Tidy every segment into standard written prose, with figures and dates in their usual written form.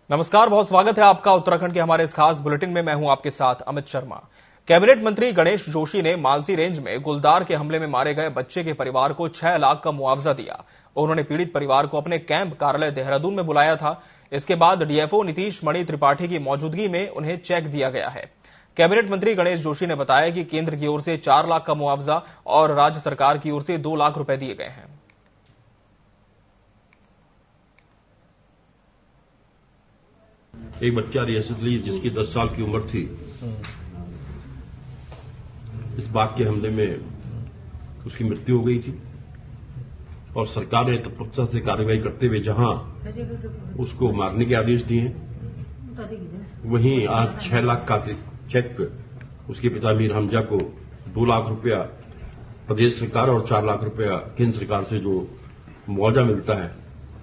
नमस्कार, बहुत स्वागत है आपका उत्तराखंड के हमारे इस खास बुलेटिन में। मैं हूं आपके साथ अमित शर्मा। कैबिनेट मंत्री गणेश जोशी ने मालसी रेंज में गुलदार के हमले में मारे गए बच्चे के परिवार को 6 लाख का मुआवजा दिया। उन्होंने पीड़ित परिवार को अपने कैंप कार्यालय देहरादून में बुलाया था। इसके बाद डीएफओ नीतीश मणि त्रिपाठी की मौजूदगी में उन्हें चेक दिया गया है। कैबिनेट मंत्री गणेश जोशी ने बताया कि केंद्र की ओर से 4 लाख का मुआवजा और राज्य सरकार की ओर से 2 लाख रुपए दिए गए हैं। एक बच्चा रियासत ली जिसकी 10 साल की उम्र थी। इस बाग के हमले में उसकी मृत्यु हो गई थी और सरकार ने तत्परता से कार्रवाई करते हुए जहां उसको मारने के आदेश दिए, वहीं आज 6 लाख का चेक उसके पिता मीर हमजा को 2 लाख रुपया प्रदेश सरकार और 4 लाख रुपया केंद्र सरकार से जो मुआवजा मिलता है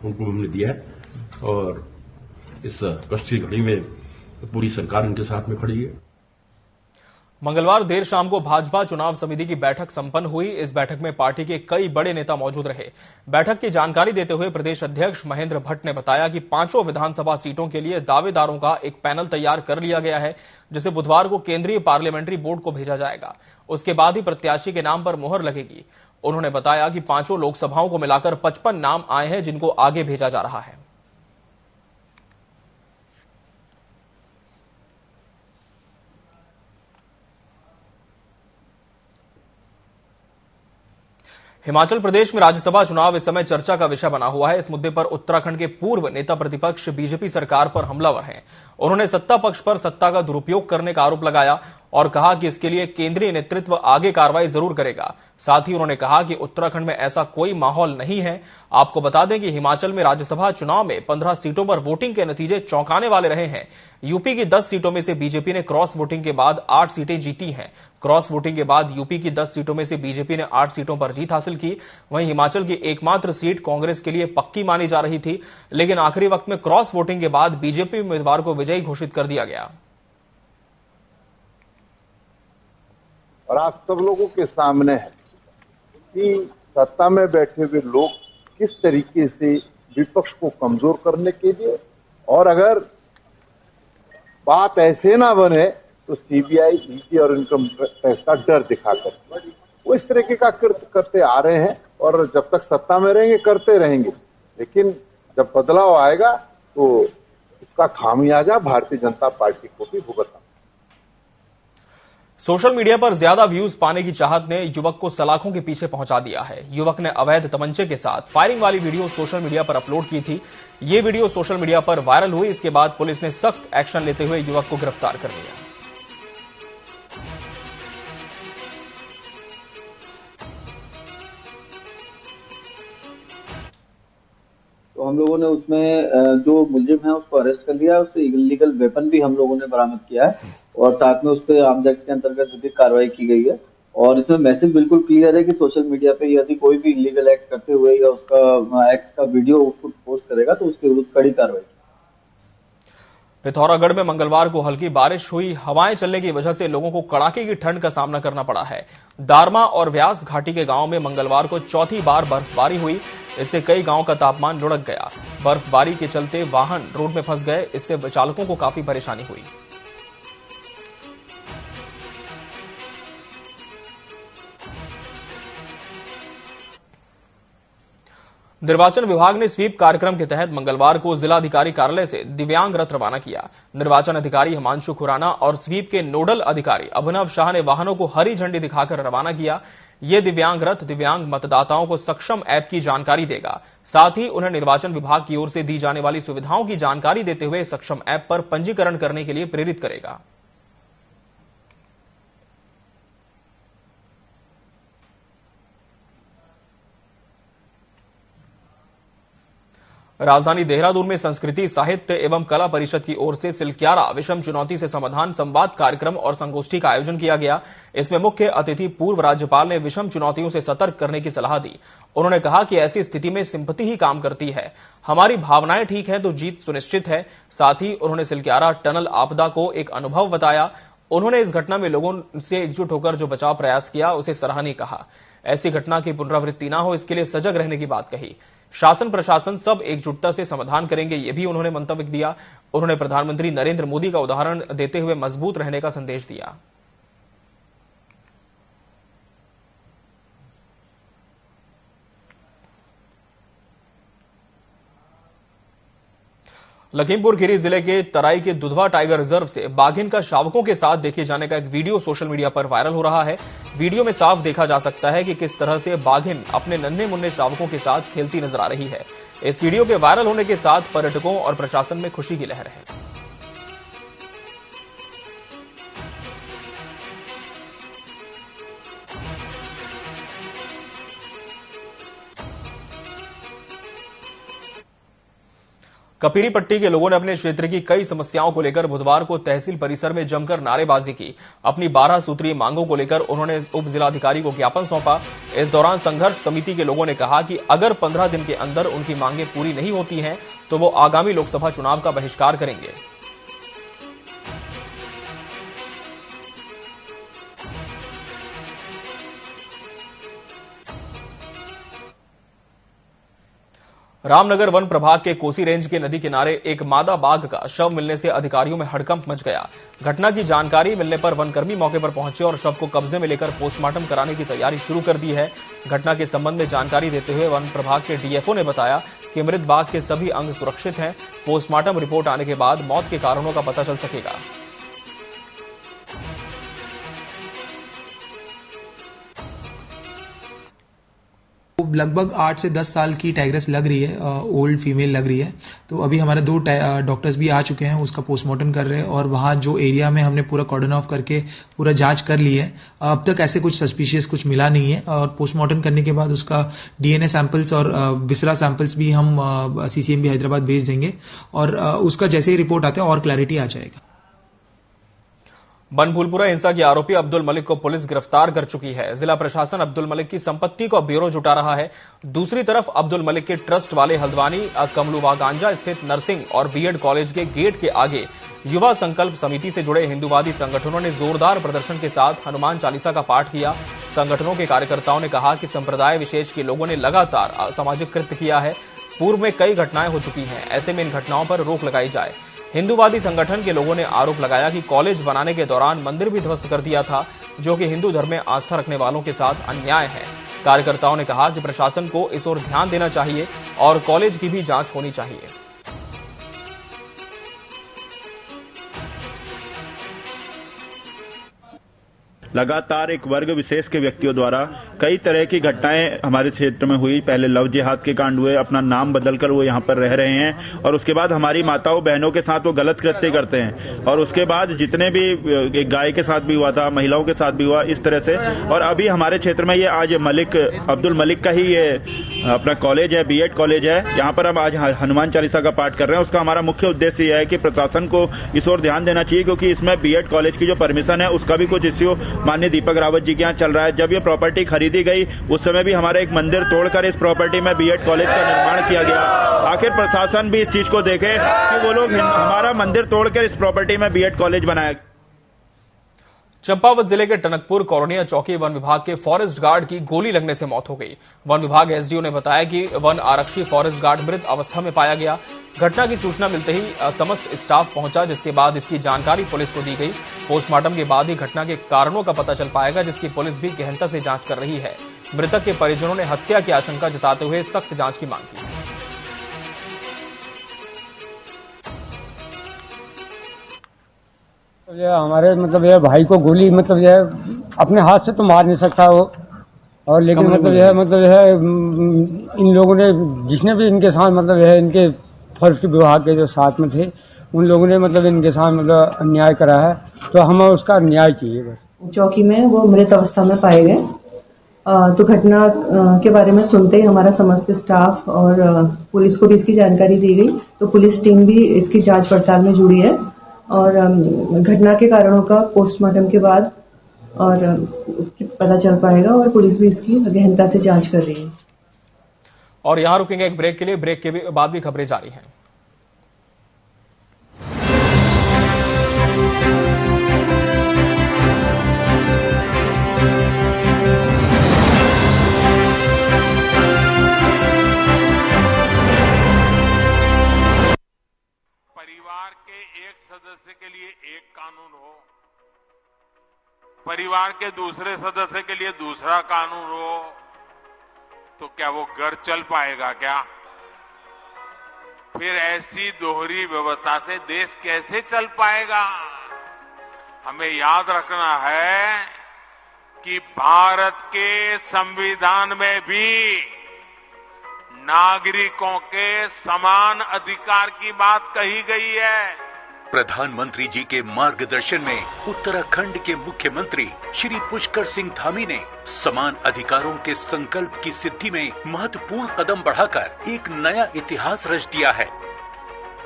उनको हमने दिया है। और इस कष्ट की घड़ी में पूरी सरकार इनके साथ में खड़ी है। मंगलवार देर शाम को भाजपा चुनाव समिति की बैठक संपन्न हुई। इस बैठक में पार्टी के कई बड़े नेता मौजूद रहे। बैठक की जानकारी देते हुए प्रदेश अध्यक्ष महेंद्र भट्ट ने बताया कि 5 विधानसभा सीटों के लिए दावेदारों का एक पैनल तैयार कर लिया गया है, जिसे बुधवार को केंद्रीय पार्लियामेंट्री बोर्ड को भेजा जाएगा। उसके बाद ही प्रत्याशी के नाम पर मुहर लगेगी। उन्होंने बताया कि 5 लोकसभाओं को मिलाकर 55 नाम आए हैं, जिनको आगे भेजा जा रहा है। हिमाचल प्रदेश में राज्यसभा चुनाव इस समय चर्चा का विषय बना हुआ है। इस मुद्दे पर उत्तराखंड के पूर्व नेता प्रतिपक्ष बीजेपी सरकार पर हमलावर हैं। उन्होंने सत्ता पक्ष पर सत्ता का दुरुपयोग करने का आरोप लगाया और कहा कि इसके लिए केंद्रीय नेतृत्व आगे कार्रवाई जरूर करेगा। साथ ही उन्होंने कहा कि उत्तराखंड में ऐसा कोई माहौल नहीं है। आपको बता दें कि हिमाचल में राज्यसभा चुनाव में 15 सीटों पर वोटिंग के नतीजे चौंकाने वाले रहे हैं। यूपी की 10 सीटों में से बीजेपी ने क्रॉस वोटिंग के बाद 8 सीटें जीती हैं। क्रॉस वोटिंग के बाद यूपी की 10 सीटों में से बीजेपी ने 8 सीटों पर जीत हासिल की। वहीं हिमाचल की एकमात्र सीट कांग्रेस के लिए पक्की मानी जा रही थी, लेकिन आखिरी वक्त में क्रॉस वोटिंग के बाद बीजेपी उम्मीदवार को विजयी घोषित कर दिया गया। और आप सब लोगों के सामने है कि सत्ता में बैठे हुए लोग किस तरीके से विपक्ष को कमजोर करने के लिए, और अगर बात ऐसे ना बने तो सीबीआई, ईडी और इनकम टैक्स का डर दिखाकर वो इस तरीके का करते आ रहे हैं और जब तक सत्ता में रहेंगे करते रहेंगे। लेकिन जब बदलाव आएगा तो इसका खामियाजा भारतीय जनता पार्टी को भी भुगतना। सोशल मीडिया पर ज्यादा व्यूज पाने की चाहत ने युवक को सलाखों के पीछे पहुंचा दिया है। युवक ने अवैध तमंचे के साथ फायरिंग वाली वीडियो सोशल मीडिया पर अपलोड की थी। ये वीडियो सोशल मीडिया पर वायरल हुई। इसके बाद पुलिस ने सख्त एक्शन लेते हुए युवक को गिरफ्तार कर लिया। तो हम लोगों ने उसमें जो मुलजिम है उसको अरेस्ट कर लिया है। उससे इलीगल वेपन भी हम लोगों ने बरामद किया है और साथ में उस पर आर्म्स एक्ट के अंतर्गत विधिक कार्रवाई की गई है। और इसमें मैसेज बिल्कुल क्लियर है कि सोशल मीडिया पे यदि कोई भी इलीगल एक्ट करते हुए या उसका एक्ट का वीडियो उसको पोस्ट करेगा तो उसके विरुद्ध कड़ी कार्रवाई। पिथौरागढ़ में मंगलवार को हल्की बारिश हुई। हवाएं चलने की वजह से लोगों को कड़ाके की ठंड का सामना करना पड़ा है। दारमा और व्यास घाटी के गांव में मंगलवार को चौथी बार बर्फबारी हुई। इससे कई गांवों का तापमान लुढ़क गया। बर्फबारी के चलते वाहन रोड में फंस गए। इससे चालकों को काफी परेशानी हुई। निर्वाचन विभाग ने स्वीप कार्यक्रम के तहत मंगलवार को जिलाधिकारी कार्यालय से दिव्यांग रथ रवाना किया। निर्वाचन अधिकारी हिमांशु खुराना और स्वीप के नोडल अधिकारी अभिनव शाह ने वाहनों को हरी झंडी दिखाकर रवाना किया। ये दिव्यांग रथ दिव्यांग मतदाताओं को सक्षम ऐप की जानकारी देगा। साथ ही उन्हें निर्वाचन विभाग की ओर से दी जाने वाली सुविधाओं की जानकारी देते हुए सक्षम ऐप पर पंजीकरण करने के लिए प्रेरित करेगा। राजधानी देहरादून में संस्कृति, साहित्य एवं कला परिषद की ओर से सिलक्यारा विषम चुनौती से समाधान संवाद कार्यक्रम और संगोष्ठी का आयोजन किया गया। इसमें मुख्य अतिथि पूर्व राज्यपाल ने विषम चुनौतियों से सतर्क करने की सलाह दी। उन्होंने कहा कि ऐसी स्थिति में सिंपैथी ही काम करती है। हमारी भावनाएं ठीक है तो जीत सुनिश्चित है। साथ ही उन्होंने सिलक्यारा टनल आपदा को एक अनुभव बताया। उन्होंने इस घटना में लोगों से एकजुट होकर जो बचाव प्रयास किया उसे सराहनीय कहा। ऐसी घटना की पुनरावृत्ति न हो इसके लिए सजग रहने की बात कही। शासन प्रशासन सब एकजुटता से समाधान करेंगे, ये भी उन्होंने मंतव्य दिया। उन्होंने प्रधानमंत्री नरेंद्र मोदी का उदाहरण देते हुए मजबूत रहने का संदेश दिया। लखीमपुर खीरी जिले के तराई के दुधवा टाइगर रिजर्व से बाघिन का शावकों के साथ देखे जाने का एक वीडियो सोशल मीडिया पर वायरल हो रहा है। वीडियो में साफ देखा जा सकता है कि किस तरह से बाघिन अपने नन्हे मुन्ने शावकों के साथ खेलती नजर आ रही है। इस वीडियो के वायरल होने के साथ पर्यटकों और प्रशासन में खुशी की लहर है। कपीरी पट्टी के लोगों ने अपने क्षेत्र की कई समस्याओं को लेकर बुधवार को तहसील परिसर में जमकर नारेबाजी की। अपनी 12 सूत्रीय मांगों को लेकर उन्होंने उप जिलाधिकारी को ज्ञापन सौंपा। इस दौरान संघर्ष समिति के लोगों ने कहा कि अगर 15 दिन के अंदर उनकी मांगें पूरी नहीं होती हैं तो वो आगामी लोकसभा चुनाव का बहिष्कार करेंगे। रामनगर वन प्रभाग के कोसी रेंज के नदी किनारे एक मादा बाघ का शव मिलने से अधिकारियों में हड़कंप मच गया। घटना की जानकारी मिलने पर वनकर्मी मौके पर पहुंचे और शव को कब्जे में लेकर पोस्टमार्टम कराने की तैयारी शुरू कर दी है। घटना के संबंध में जानकारी देते हुए वन प्रभाग के डीएफओ ने बताया कि मृत बाघ के सभी अंग सुरक्षित हैं। पोस्टमार्टम रिपोर्ट आने के बाद मौत के कारणों का पता चल सकेगा। लगभग 8 से 10 साल की टाइग्रेस लग रही है, ओल्ड फीमेल लग रही है। तो अभी हमारे 2 डॉक्टर्स भी आ चुके हैं, उसका पोस्टमार्टम कर रहे हैं और वहाँ जो एरिया में हमने पूरा कॉर्डन ऑफ करके पूरा जांच कर ली है। अब तक ऐसे कुछ सस्पिशियस कुछ मिला नहीं है और पोस्टमार्टम करने के बाद उसका डीएनए सैंपल्स और विसरा सैंपल्स भी हम सीसीएमबी हैदराबाद भेज देंगे और उसका जैसे ही रिपोर्ट आता है और क्लैरिटी आ जाएगा। बनभूलपुरा हिंसा के आरोपी अब्दुल मलिक को पुलिस गिरफ्तार कर चुकी है। जिला प्रशासन अब्दुल मलिक की संपत्ति का ब्यौरा जुटा रहा है। दूसरी तरफ अब्दुल मलिक के ट्रस्ट वाले हल्द्वानी कमलुवा गांजा स्थित नर्सिंग और बीएड कॉलेज के गेट के आगे युवा संकल्प समिति से जुड़े हिंदूवादी संगठनों ने जोरदार प्रदर्शन के साथ हनुमान चालीसा का पाठ किया। संगठनों के कार्यकर्ताओं ने कहा कि संप्रदाय विशेष के लोगों ने लगातार असामाजिक कृत्य किया है। पूर्व में कई घटनाएं हो चुकी हैं, ऐसे में इन घटनाओं पर रोक लगाई जाए। हिंदूवादी संगठन के लोगों ने आरोप लगाया कि कॉलेज बनाने के दौरान मंदिर भी ध्वस्त कर दिया था, जो कि हिंदू धर्म में आस्था रखने वालों के साथ अन्याय है। कार्यकर्ताओं ने कहा कि प्रशासन को इस ओर ध्यान देना चाहिए और कॉलेज की भी जांच होनी चाहिए। लगातार एक वर्ग विशेष के व्यक्तियों द्वारा कई तरह की घटनाएं हमारे क्षेत्र में हुई। पहले लव जिहाद के कांड हुए, अपना नाम बदलकर वो यहाँ पर रह रहे हैं और उसके बाद हमारी माताओं बहनों के साथ वो गलत कृत्य करते हैं और उसके बाद जितने भी एक गाय के साथ भी हुआ था, महिलाओं के साथ भी हुआ इस तरह से। और अभी हमारे क्षेत्र में ये आज मलिक अब्दुल मलिक का ही ये अपना कॉलेज है, बीएड कॉलेज है, यहाँ पर हम आज हनुमान चालीसा का पाठ कर रहे हैं। उसका हमारा मुख्य उद्देश्य यह है कि प्रशासन को इस ओर ध्यान देना चाहिए, क्योंकि इसमें बीएड कॉलेज की जो परमिशन है उसका भी कुछ इश्यू माननीय दीपक रावत जी के यहाँ चल रहा है। जब ये प्रॉपर्टी खरीदी गई उस समय भी हमारा एक मंदिर तोड़कर इस प्रॉपर्टी में बीएड कॉलेज का निर्माण किया गया। आखिर प्रशासन भी इस चीज को देखे कि वो लोग हमारा मंदिर तोड़कर इस प्रॉपर्टी में बीएड कॉलेज बनाया। चंपावत जिले के टनकपुर कॉलोनिया चौकी वन विभाग के फॉरेस्ट गार्ड की गोली लगने से मौत हो गई। वन विभाग एसडीओ ने बताया कि वन आरक्षी फॉरेस्ट गार्ड मृत अवस्था में पाया गया। घटना की सूचना मिलते ही समस्त स्टाफ पहुंचा, जिसके बाद इसकी जानकारी पुलिस को दी गई। पोस्टमार्टम के बाद ही घटना के कारणों का पता चल पाएगा, जिसकी पुलिस भी गहनता से जांच कर रही है। मृतक के परिजनों ने हत्या की आशंका जताते हुए सख्त जांच की मांग की। हमारे यह भाई को गोली यह अपने हाथ से तो मार नहीं सकता वो, और लेकिन यह इन लोगों ने जिसने भी इनके साथ यह इनके फॉरेस्ट विभाग के जो साथ में थे उन लोगों ने इनके साथ अन्याय करा है, तो हमें उसका न्याय चाहिए। बस चौकी में वो मृत अवस्था में पाए गए। तो घटना के बारे में सुनते ही हमारा समस्त स्टाफ और पुलिस को भी इसकी जानकारी दी गई। तो पुलिस टीम भी इसकी जांच पड़ताल में जुड़ी है और घटना के कारणों का पोस्टमार्टम के बाद और पता चल पाएगा और पुलिस भी इसकी गहनता से जांच कर रही है। और यहां रुकेंगे एक ब्रेक के लिए। ब्रेक के बाद भी खबरें जारी हैं। परिवार के एक सदस्य के लिए एक कानून हो, परिवार के दूसरे सदस्य के लिए दूसरा कानून हो, तो क्या वो घर चल पाएगा क्या? फिर ऐसी दोहरी व्यवस्था से देश कैसे चल पाएगा? हमें याद रखना है कि भारत के संविधान में भी नागरिकों के समान अधिकार की बात कही गई है। प्रधानमंत्री जी के मार्गदर्शन में उत्तराखंड के मुख्यमंत्री श्री पुष्कर सिंह धामी ने समान अधिकारों के संकल्प की सिद्धि में महत्वपूर्ण कदम बढ़ाकर एक नया इतिहास रच दिया है।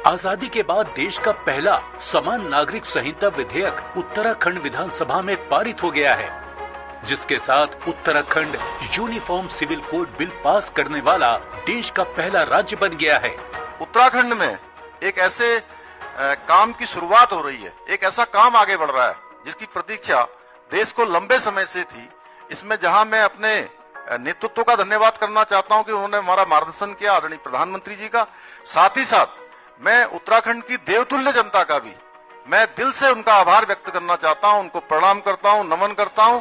आजादी के बाद देश का पहला समान नागरिक संहिता विधेयक उत्तराखंड विधानसभा में पारित हो गया है, जिसके साथ Uttarakhand uniform civil code bill pass करने वाला देश का पहला राज्य बन गया है। उत्तराखंड में एक ऐसे काम की शुरुआत हो रही है, एक ऐसा काम आगे बढ़ रहा है जिसकी प्रतीक्षा देश को लंबे समय से थी। इसमें जहां मैं अपने नेतृत्व का धन्यवाद करना चाहता हूं कि उन्होंने हमारा मार्गदर्शन किया, आदरणीय प्रधानमंत्री जी का, साथ ही साथ मैं उत्तराखंड की देवतुल्य जनता का भी मैं दिल से उनका आभार व्यक्त करना चाहता हूं, उनको प्रणाम करता हूं, नमन करता हूं।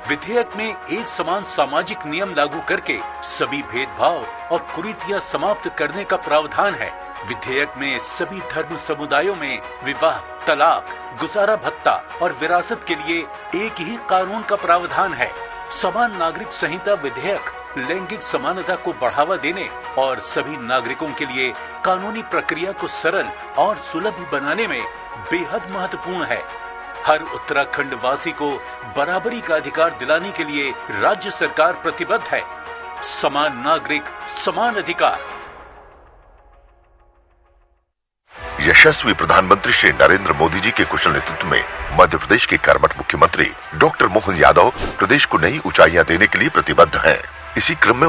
विधेयक में एक समान सामाजिक नियम लागू करके सभी भेदभाव और कुरीतियां समाप्त करने का प्रावधान है। विधेयक में सभी धर्म समुदायों में विवाह, तलाक, गुजारा भत्ता और विरासत के लिए एक ही कानून का प्रावधान है। समान नागरिक संहिता विधेयक लैंगिक समानता को बढ़ावा देने और सभी नागरिकों के लिए कानूनी प्रक्रिया को सरल और सुलभ बनाने में बेहद महत्वपूर्ण है। हर उत्तराखंड वासी को बराबरी का अधिकार दिलाने के लिए राज्य सरकार प्रतिबद्ध है। समान नागरिक, समान अधिकार। यशस्वी प्रधानमंत्री श्री नरेंद्र मोदी जी के कुशल नेतृत्व में मध्य प्रदेश के कर्मठ मुख्यमंत्री डॉक्टर मोहन यादव प्रदेश को नई ऊंचाइयां देने के लिए प्रतिबद्ध हैं। इसी क्रम में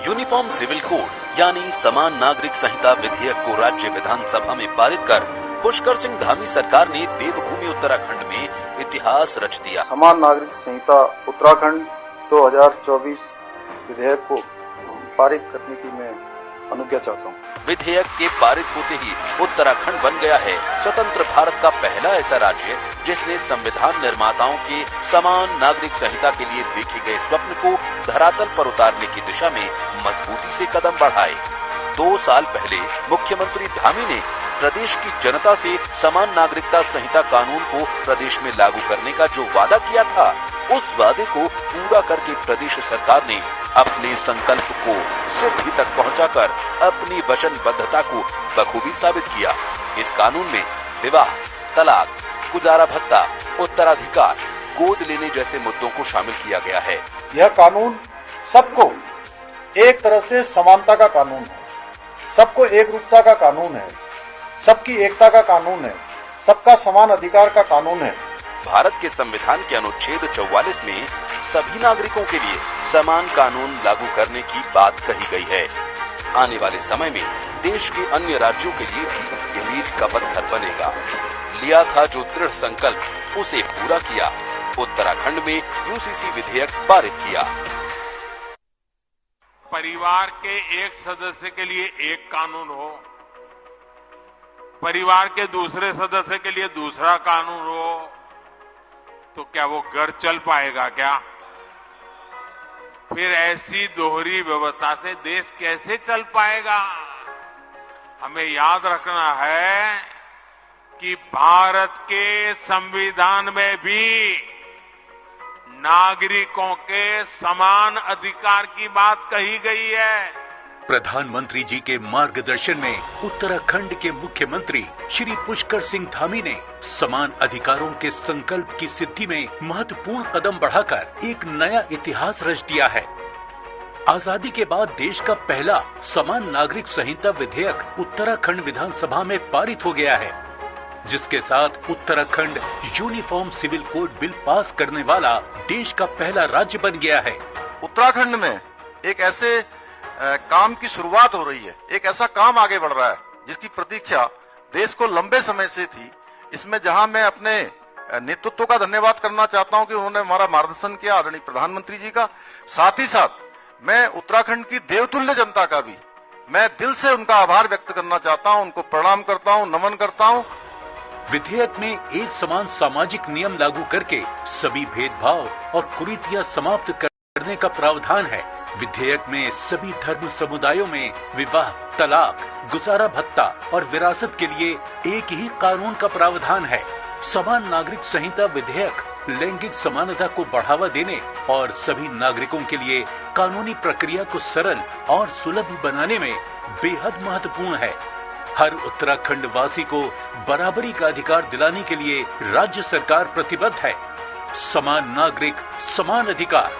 यूनिफॉर्म सिविल कोड यानी समान नागरिक संहिता विधेयक को राज्य विधानसभा में पारित कर पुष्कर सिंह धामी सरकार ने देवभूमि उत्तराखंड में इतिहास रच दिया। समान नागरिक संहिता उत्तराखंड 2024 विधेयक को पारित करने की मैं अनुज्ञा चाहता हूँ। विधेयक के पारित होते ही उत्तराखंड बन गया है स्वतंत्र भारत का पहला ऐसा राज्य जिसने संविधान निर्माताओं के समान नागरिक संहिता के लिए देखे गए स्वप्न को धरातल पर उतारने की दिशा में मजबूती से कदम बढ़ाए। 2 साल पहले मुख्यमंत्री धामी ने प्रदेश की जनता से समान नागरिकता संहिता कानून को प्रदेश में लागू करने का जो वादा किया था, उस वादे को पूरा करके प्रदेश सरकार ने अपने संकल्प को सिद्धि तक पहुंचाकर अपनी वचनबद्धता को बखूबी साबित किया। इस कानून में विवाह, तलाक, गुजारा भत्ता, उत्तराधिकार, गोद लेने जैसे मुद्दों को शामिल किया गया है। यह कानून सबको एक तरह से समानता का कानून है, सबको एक रूपता का कानून है, सबकी एकता का कानून है, सबका समान अधिकार का कानून है। भारत के संविधान के अनुच्छेद 44 में सभी नागरिकों के लिए समान कानून लागू करने की बात कही गई है। आने वाले समय में देश के अन्य राज्यों के लिए भी ये मील का पत्थर बनेगा। लिया था जो दृढ़ संकल्प, उसे पूरा किया। उत्तराखंड में यूसीसी विधेयक पारित किया। परिवार के एक सदस्य के लिए एक कानून हो, परिवार के दूसरे सदस्य के लिए दूसरा कानून हो, तो क्या वो घर चल पाएगा क्या? फिर ऐसी दोहरी व्यवस्था से देश कैसे चल पाएगा? हमें याद रखना है कि भारत के संविधान में भी नागरिकों के समान अधिकार की बात कही गई है। प्रधानमंत्री जी के मार्गदर्शन में उत्तराखंड के मुख्यमंत्री श्री पुष्कर सिंह धामी ने समान अधिकारों के संकल्प की सिद्धि में महत्वपूर्ण कदम बढ़ाकर एक नया इतिहास रच दिया है। आजादी के बाद देश का पहला समान नागरिक संहिता विधेयक उत्तराखंड विधानसभा में पारित हो गया है, जिसके साथ Uttarakhand uniform civil code bill pass करने वाला देश का पहला राज्य बन गया है। उत्तराखंड में एक ऐसे काम की शुरुआत हो रही है, एक ऐसा काम आगे बढ़ रहा है जिसकी प्रतीक्षा देश को लंबे समय से थी। इसमें जहां मैं अपने नेतृत्व का धन्यवाद करना चाहता हूं कि उन्होंने हमारा मार्गदर्शन किया, आदरणीय प्रधानमंत्री जी का, साथ ही साथ मैं उत्तराखंड की देवतुल्य जनता का भी मैं दिल से उनका आभार व्यक्त करना चाहता हूं, उनको प्रणाम करता हूं, नमन करता हूं। विधेयक में एक समान सामाजिक नियम लागू करके सभी भेदभाव और कुरीतियां समाप्त करने का प्रावधान है। विधेयक में सभी धर्म समुदायों में विवाह, तलाक, गुजारा भत्ता और विरासत के लिए एक ही कानून का प्रावधान है। समान नागरिक संहिता विधेयक लैंगिक समानता को बढ़ावा देने और सभी नागरिकों के लिए कानूनी प्रक्रिया को सरल और सुलभ बनाने में बेहद महत्वपूर्ण है। हर उत्तराखंड वासी को बराबरी का अधिकार दिलाने के लिए राज्य सरकार प्रतिबद्ध है। समान नागरिक, समान अधिकार।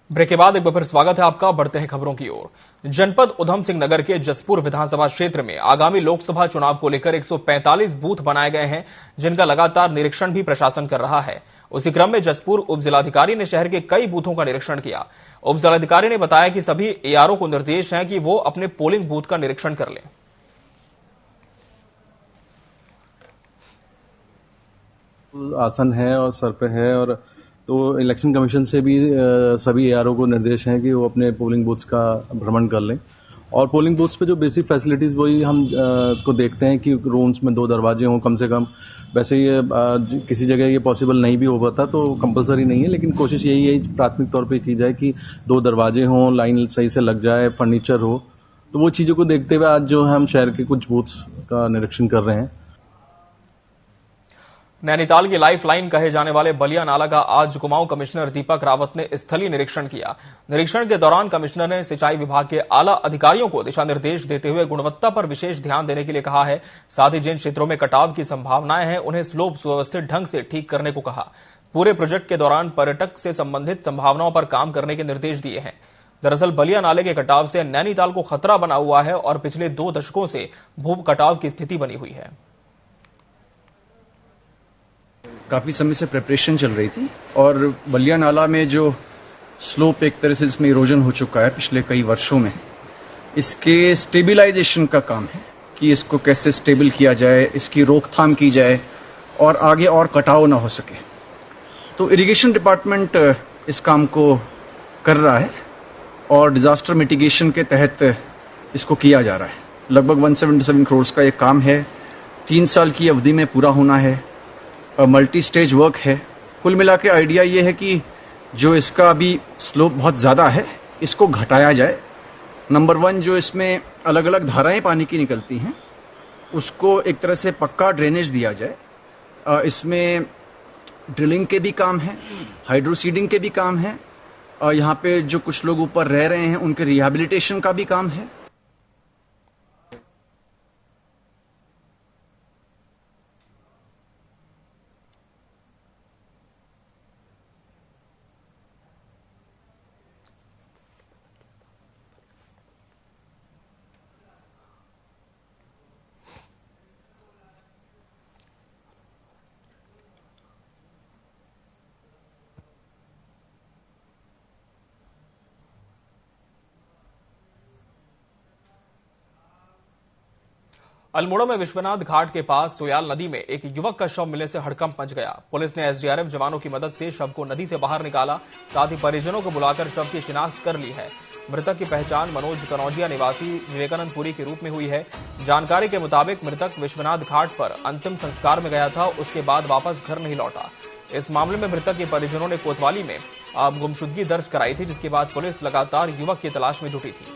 ब्रेक के बाद एक बार फिर स्वागत है आपका। बढ़ते हैं खबरों की ओर। जनपद उधम सिंह नगर के जसपुर विधानसभा क्षेत्र में आगामी लोकसभा चुनाव को लेकर 145 बूथ बनाए गए हैं, जिनका लगातार निरीक्षण भी प्रशासन कर रहा है। उसी क्रम में जसपुर उप जिलाधिकारी ने शहर के कई बूथों का निरीक्षण किया। उप जिलाधिकारी ने बताया कि सभी एआरओ को निर्देश है कि वो अपने पोलिंग बूथ का निरीक्षण कर लें। आसन है और सर पे है, और तो इलेक्शन कमीशन से भी सभी एआरओ को निर्देश हैं कि वो अपने पोलिंग बूथ्स का भ्रमण कर लें। और पोलिंग बूथ्स पे जो बेसिक फैसिलिटीज़ वही हम उसको देखते हैं कि रूम्स में 2 दरवाजे हों कम से कम। वैसे ये किसी जगह ये पॉसिबल नहीं भी हो पाता तो कंपलसरी नहीं है, लेकिन कोशिश यही है प्राथमिक तौर पे की जाए कि 2 दरवाजे हों, लाइन सही से लग जाए, फर्नीचर हो। तो वो चीज़ों को देखते हुए आज जो है हम शहर के कुछ बूथ्स का निरीक्षण कर रहे हैं। नैनीताल की लाइफ लाइन कहे जाने वाले बलिया नाला का आज कुमाऊं कमिश्नर दीपक रावत ने स्थलीय निरीक्षण किया। निरीक्षण के दौरान कमिश्नर ने सिंचाई विभाग के आला अधिकारियों को दिशा निर्देश देते हुए गुणवत्ता पर विशेष ध्यान देने के लिए कहा है। साथ ही जिन क्षेत्रों में कटाव की संभावनाएं हैं उन्हें स्लोप सुव्यवस्थित ढंग से ठीक करने को कहा। पूरे प्रोजेक्ट के दौरान पर्यटक से संबंधित संभावनाओं पर काम करने के निर्देश दिए हैं। दरअसल बलिया नाले के कटाव से नैनीताल को खतरा बना हुआ है और पिछले 2 दशकों से भू कटाव की स्थिति बनी हुई है। काफ़ी समय से प्रिपरेशन चल रही थी और बलिया नाला में जो स्लोप एक तरह से इसमें इरोजन हो चुका है पिछले कई वर्षों में, इसके स्टेबिलाइजेशन का काम है कि इसको कैसे स्टेबल किया जाए, इसकी रोकथाम की जाए और आगे और कटाव ना हो सके। तो इरिगेशन डिपार्टमेंट इस काम को कर रहा है और डिजास्टर मिटिगेशन के तहत इसको किया जा रहा है। लगभग 177 करोड़ का ये काम है, 3 साल की अवधि में पूरा होना है। मल्टी स्टेज वर्क है। कुल मिला के आइडिया ये है कि जो इसका अभी स्लोप बहुत ज़्यादा है इसको घटाया जाए। नंबर 1 जो इसमें अलग अलग धाराएं पानी की निकलती हैं उसको एक तरह से पक्का ड्रेनेज दिया जाए। इसमें ड्रिलिंग के भी काम है, हाइड्रोसीडिंग के भी काम है, यहाँ पे जो कुछ लोग ऊपर रह रहे हैं उनके रिहेबिलिटेशन का भी काम है। अल्मोड़ा में विश्वनाथ घाट के पास सोयाल नदी में एक युवक का शव मिलने से हड़कंप मच गया। पुलिस ने एसडीआरएफ जवानों की मदद से शव को नदी से बाहर निकाला। साथ ही परिजनों को बुलाकर शव की शिनाख्त कर ली है। मृतक की पहचान मनोज कनौजिया निवासी विवेकानंदपुरी के रूप में हुई है। जानकारी के मुताबिक मृतक विश्वनाथ घाट पर अंतिम संस्कार में गया था, उसके बाद वापस घर नहीं लौटा। इस मामले में मृतक के परिजनों ने कोतवाली में गुमशुदगी दर्ज कराई थी, जिसके बाद पुलिस लगातार युवक की तलाश में जुटी थी।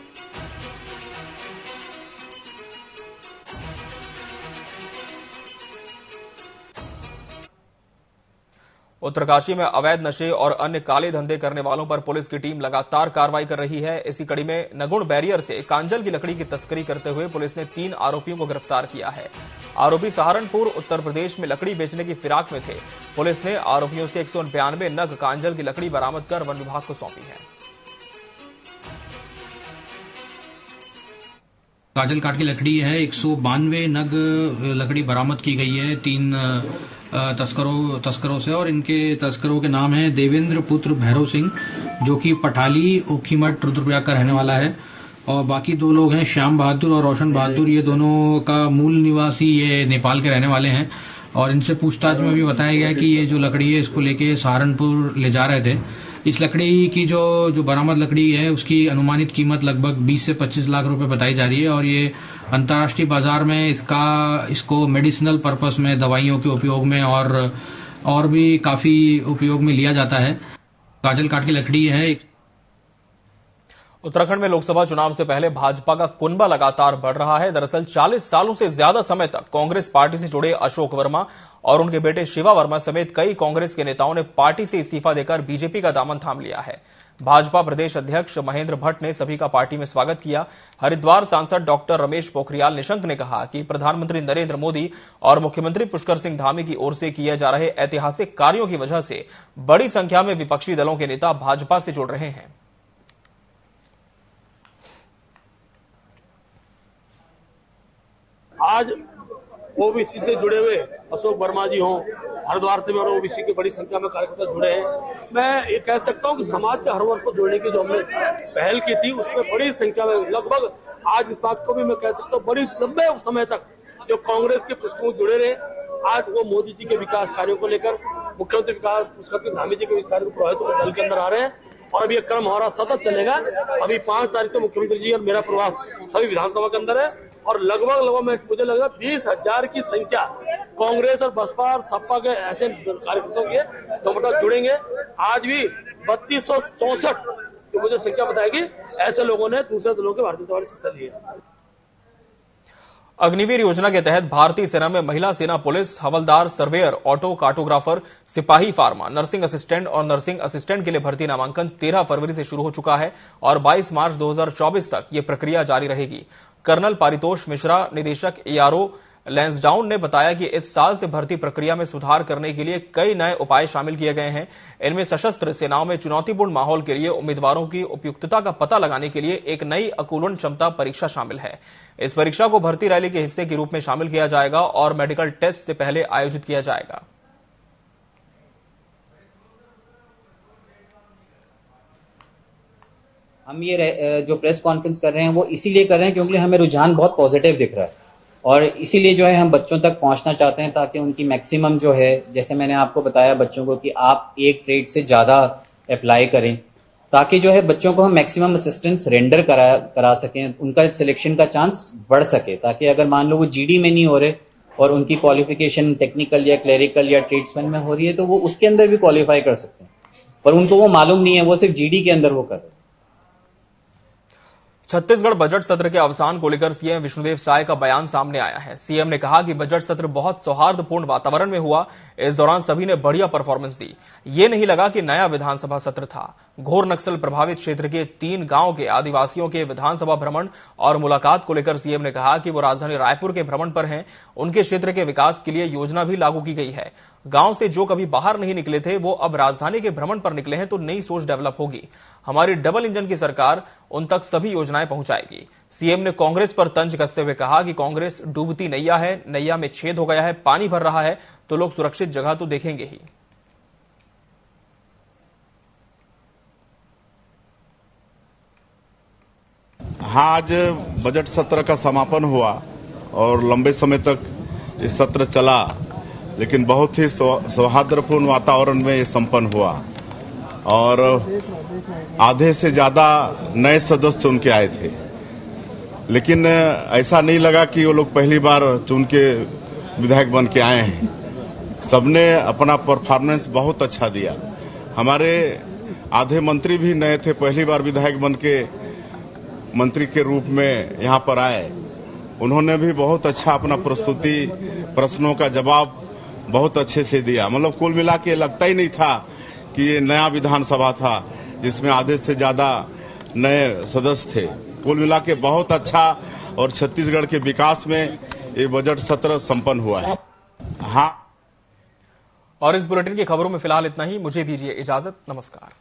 उत्तरकाशी में अवैध नशे और अन्य काले धंधे करने वालों पर पुलिस की टीम लगातार कार्रवाई कर रही है। इसी कड़ी में नगुण बैरियर से कांजल की लकड़ी की तस्करी करते हुए पुलिस ने 3 आरोपियों को गिरफ्तार किया है। आरोपी सहारनपुर उत्तर प्रदेश में लकड़ी बेचने की फिराक में थे। पुलिस ने आरोपियों से 199 नग कांजल की लकड़ी बरामद कर वन विभाग को सौंपी है। काजल काट की लकड़ी है, 192 नग लकड़ी बरामद की गई है 3 तस्करों से, और इनके तस्करों के नाम है देवेंद्र पुत्र भैरव सिंह, जो कि पठाली ओखीमठ रुद्रप्रयाग का रहने वाला है। और बाकी 2 लोग हैं, श्याम बहादुर और रोशन बहादुर। ये दोनों का मूल निवासी ये नेपाल के रहने वाले हैं और इनसे पूछताछ में भी बताया गया कि ये जो लकड़ी है इसको लेके सहारनपुर ले जा रहे थे। इस लकड़ी की जो बरामद लकड़ी है उसकी अनुमानित कीमत लगभग 20 से 25 लाख रुपए बताई जा रही है और ये अंतर्राष्ट्रीय बाजार में इसको मेडिसिनल पर्पस में, दवाइयों के उपयोग में और भी काफी उपयोग में लिया जाता है। काजल काट की लकड़ी है। उत्तराखंड में लोकसभा चुनाव से पहले भाजपा का कुनबा लगातार बढ़ रहा है। दरअसल 40 सालों से ज्यादा समय तक कांग्रेस पार्टी से जुड़े अशोक वर्मा और उनके बेटे शिवा वर्मा समेत कई कांग्रेस के नेताओं ने पार्टी से इस्तीफा देकर बीजेपी का दामन थाम लिया है। भाजपा प्रदेश अध्यक्ष महेंद्र भट्ट ने सभी का पार्टी में स्वागत किया। हरिद्वार सांसद डॉक्टर रमेश पोखरियाल निशंक ने कहा कि प्रधानमंत्री नरेंद्र मोदी और मुख्यमंत्री पुष्कर सिंह धामी की ओर से किए जा रहे ऐतिहासिक कार्यों की वजह से बड़ी संख्या में विपक्षी दलों के नेता भाजपा से जुड़ रहे हैं। आज ओबीसी से जुड़े हुए अशोक वर्मा जी हों, हरिद्वार से भी और ओबीसी की बड़ी संख्या में कार्यकर्ता जुड़े हैं। मैं ये कह सकता हूं कि समाज के हर वर्ग को जोड़ने की जो हमने पहल की थी उसमें बड़ी संख्या में, लगभग आज इस बात को भी मैं कह सकता हूँ बड़ी लंबे समय तक जो कांग्रेस के पृष्ठभूमि जुड़े रहे, आज वो मोदी जी के विकास कार्यों को लेकर, मुख्यमंत्री विकास पुष्कर सिंह धामी जी के विकास को प्रभावित होकर दल के अंदर आ रहे हैं और अभी ये क्रम हमारा सतत चलेगा। अभी 5 तारीख से मुख्यमंत्री जी और मेरा प्रवास सभी विधानसभा के अंदर है और लगभग मुझे लग रहा है 20,000 की संख्या कांग्रेस और बसपा और सपा के ऐसे कार्यकर्ताओं के तो मतलब जुड़ेंगे। आज भी 3264 जो मुझे संख्या बताएगी ऐसे लोगों ने दूसरे दलों के भारतीय जनता पार्टी से हिस्सा लिया। अग्निवीर योजना के तहत भारतीय सेना में महिला सेना पुलिस, हवलदार, सर्वेयर, ऑटो कार्टोग्राफर, सिपाही फार्मा, नर्सिंग असिस्टेंट और नर्सिंग असिस्टेंट के लिए भर्ती नामांकन 13 फरवरी से शुरू हो चुका है और 22 मार्च 2024 तक ये प्रक्रिया जारी रहेगी। कर्नल पारितोष मिश्रा, निदेशक एआरओ लैंसडाउन ने बताया कि इस साल से भर्ती प्रक्रिया में सुधार करने के लिए कई नए उपाय शामिल किए गए हैं। इनमें सशस्त्र सेनाओं में चुनौतीपूर्ण माहौल के लिए उम्मीदवारों की उपयुक्तता का पता लगाने के लिए एक नई आकलन क्षमता परीक्षा शामिल है। इस परीक्षा को भर्ती रैली के हिस्से के रूप में शामिल किया जाएगा और मेडिकल टेस्ट से पहले आयोजित किया जाएगा। हम ये जो प्रेस कॉन्फ्रेंस कर रहे हैं वो इसीलिए कर रहे हैं क्योंकि हमें रुझान बहुत पॉजिटिव दिख रहा है और इसीलिए जो है हम बच्चों तक पहुंचना चाहते हैं ताकि उनकी मैक्सिमम जो है, जैसे मैंने आपको बताया बच्चों को कि आप एक ट्रेड से ज्यादा अप्लाई करें ताकि जो है बच्चों को हम मैक्सिमम असिस्टेंस रेंडर करा सकें, उनका सिलेक्शन का चांस बढ़ सके ताकि अगर मान लो वो जीडी में नहीं हो रहे और उनकी क्वालिफिकेशन टेक्निकल या क्लेरिकल या ट्रेड्समैन में हो रही है तो वो उसके अंदर भी क्वालिफाई कर सकते हैं, पर उनको वो मालूम नहीं है, वो सिर्फ जीडी के अंदर वो कर रहे हैं। छत्तीसगढ़ बजट सत्र के अवसान को लेकर सीएम विष्णुदेव साय का बयान सामने आया है। सीएम ने कहा कि बजट सत्र बहुत सौहार्दपूर्ण वातावरण में हुआ, इस दौरान सभी ने बढ़िया परफॉर्मेंस दी। ये नहीं लगा कि नया विधानसभा सत्र था। घोर नक्सल प्रभावित क्षेत्र के 3 गांव के आदिवासियों के विधानसभा भ्रमण और मुलाकात को लेकर सीएम ने कहा कि वो राजधानी रायपुर के भ्रमण पर हैं। उनके क्षेत्र के विकास के लिए योजना भी लागू की गई है। गांव से जो कभी बाहर नहीं निकले थे वो अब राजधानी के भ्रमण पर निकले हैं तो नई सोच डेवलप होगी। हमारी डबल इंजन की सरकार उन तक सभी योजनाएं पहुंचाएगी। सीएम ने कांग्रेस पर तंज कसते हुए कहा कि कांग्रेस डूबती नैया है, नैया में छेद हो गया है, पानी भर रहा है तो लोग सुरक्षित जगह तो देखेंगे ही। हाँ, आज बजट सत्र का समापन हुआ और लंबे समय तक ये सत्र चला, लेकिन बहुत ही सौहार्दपूर्ण वातावरण में ये संपन्न हुआ और आधे से ज्यादा नए सदस्य चुन के आए थे। लेकिन ऐसा नहीं लगा कि वो लोग पहली बार चुन के विधायक बन के आए हैं। सबने अपना परफॉर्मेंस बहुत अच्छा दिया। हमारे आधे मंत्री भी नए थे, पहली बार विधायक बन के मंत्री के रूप में यहाँ पर आए। उन्होंने भी बहुत अच्छा अपना प्रस्तुति, प्रश्नों का जवाब बहुत अच्छे से दिया। मतलब कुल मिला के लगता ही नहीं था कि ये नया विधानसभा था जिसमें आधे से ज्यादा नए सदस्य थे। कुल मिला के बहुत अच्छा और छत्तीसगढ़ के विकास में ये बजट सत्र संपन्न हुआ है। हाँ, और इस बुलेटिन की खबरों में फिलहाल इतना ही। मुझे दीजिए इजाजत। नमस्कार।